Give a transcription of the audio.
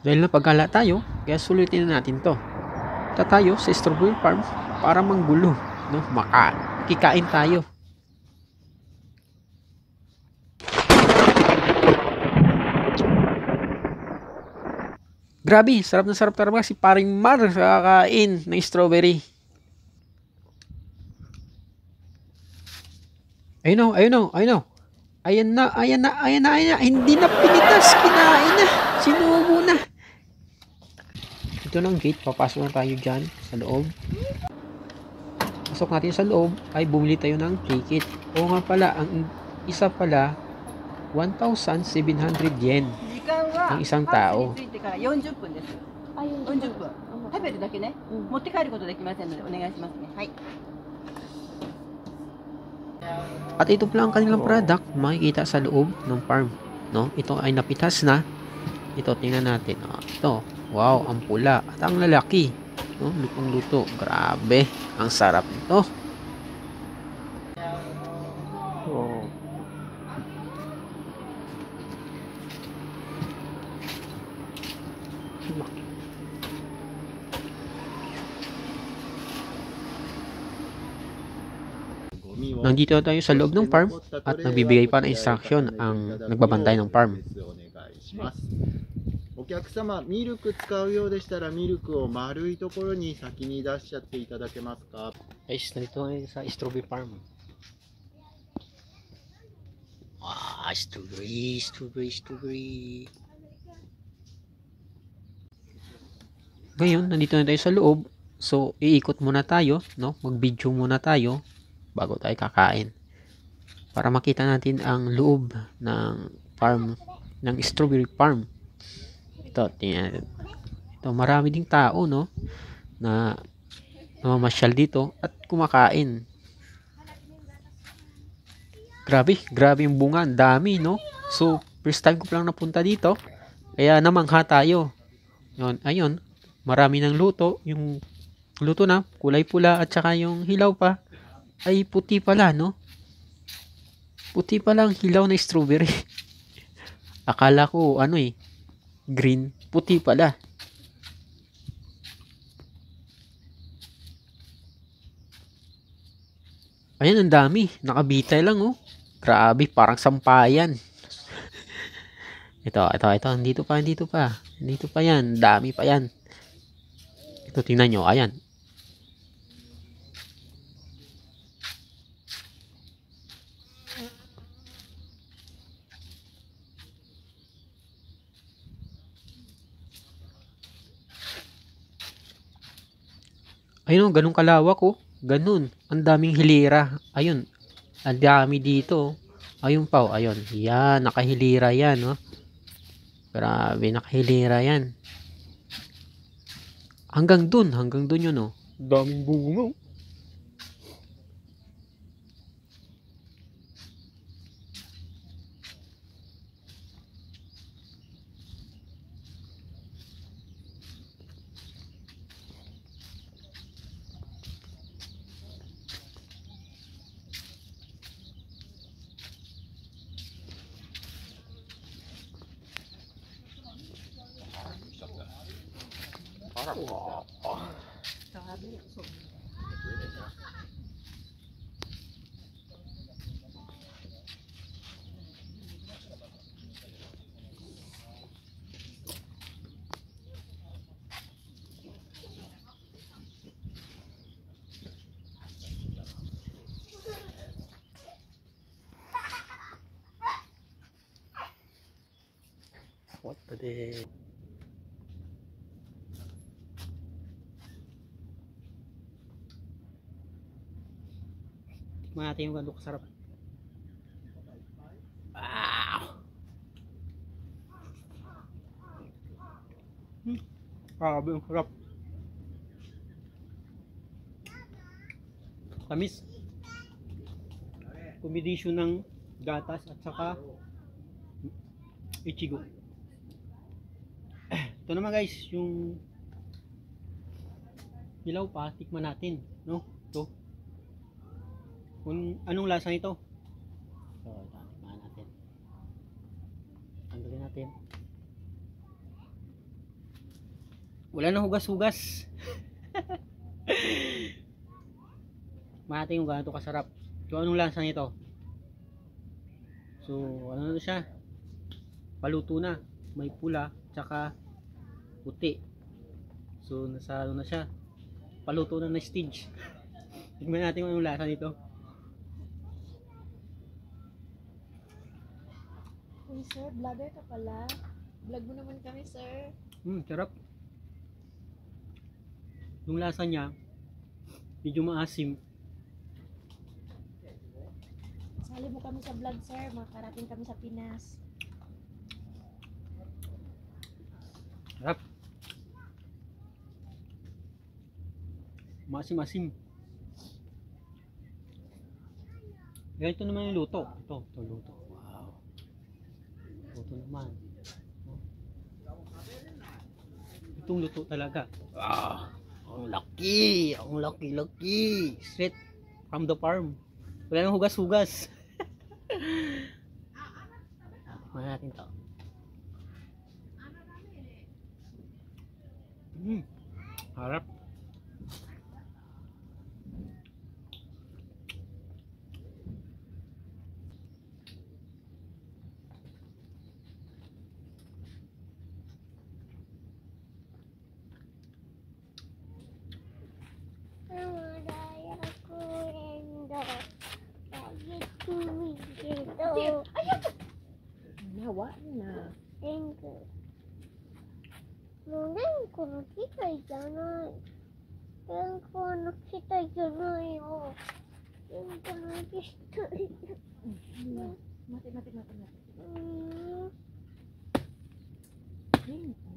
Dahil napaghala tayo, kaya sulitin na natin to. Punta tayo sa strawberry farm para manggulo, no? Kikain tayo. Grabe, sarap na sarap talaga si Paring Mar sa kakain ng strawberry. Ayun o, ayun o, ayun o. Ayan na, ayan na, ayan na, ayan na. Hindi na pinitas, kinain na. Sinubo na. Ito na ang gate, papasok na tayo dyan sa loob. Pasok natin sa loob, ay bumili tayo ng ticket. Oo nga pala, ang isa pala, 1,700 yen 時間 ang は isang ハウ tao. スに着いてから40分です。あ、40 40分。食べるだけね、うん持って帰ることできませんのでお願いしますね。はい。 At ito pala ang kanilang product, makikita sa loob ng farm. No? Ito ay napitas na. Ito, tingnan natin. Ito, wow, ang pula. At ang lalaki. No? Lutong-luto. Grabe, ang sarap nito. Oh. Nandito tayo sa loob ng farm at nagbibigay pa ng instruction ang nagbabantay ng farm. お客様、ミルク使うようでしたらミルクを丸いところに先に出しちゃっていただけますか。 Guys, nandito tayo sa strawberry farm. Ah, strawberry, strawberry, strawberry. Ngayon, nandito na tayo sa loob. So, iikot muna tayo, no? Mag-video muna tayo bago tayo kakain. Para makita natin ang loob ng farm, ng strawberry farm. Ito, tingnan. Ito, marami ding tao, no? Na namamasyal dito at kumakain. Grabe, grabe yung bunga. Ang dami, no? So, first time ko lang napunta dito. Kaya namangha tayo. Yun, ayun. Marami ng luto. Yung luto na, kulay pula at saka yung hilaw pa ay puti pala, no? Puti pala ang hilaw na strawberry. Akala ko, ano green. Puti pala. Ayan, ang dami. Nakabitay lang, oh. Grabe, parang sampayan. Ito. Dito pa. Dito pa yan. Dami pa yan. Ito, tingnan nyo. Ayan. Ayun, ganun kalawak, oh. Ganun. Ang daming hilira. Ayun. Ang dami dito. Ayun pa, oh. Ayun. Yan, nakahilira yan, oh. Grabe, nakahilira yan. Hanggang dun yun, oh. Daming bunga, oh. What the Tikman natin yung gano'ng kasarap. Wow! Grabe, ang sarap. Tamis. Kombinasyon ng gatas at saka ichigo. Ito naman guys, yung hilaw pa, tikman natin, no? Ito. Kung anong lasa nito. So, tikman natin. Tanggalin natin. Wala nang hugas-hugas. Mati yung ganito kasarap. So anong lasa nito? So ano na siya? Paluto na. May pula tsaka puti. So nasa ano na siya? Paluto na stage. Tignan natin kung anong lasa nito. Uy, sir, vlogger ka pala. Vlog mo naman kami, sir. Sarap. Yung lasa niya, medyo maasim. Sali mo kami sa vlog, sir. Makarating kami sa Pinas. Sarap. Maasim-asim. Ganito naman yung luto. Ito luto. Wow. Luto naman. Itong luto talaga. Ang laki. Ang laki-laki. Straight from the farm. Wala nang hugas-hugas. Tikman natin to. Harap. Nawa na. もうレンコの機械じゃない。レンコの機械じゃないよ。レンコの機械。Mati. うん。Lingko.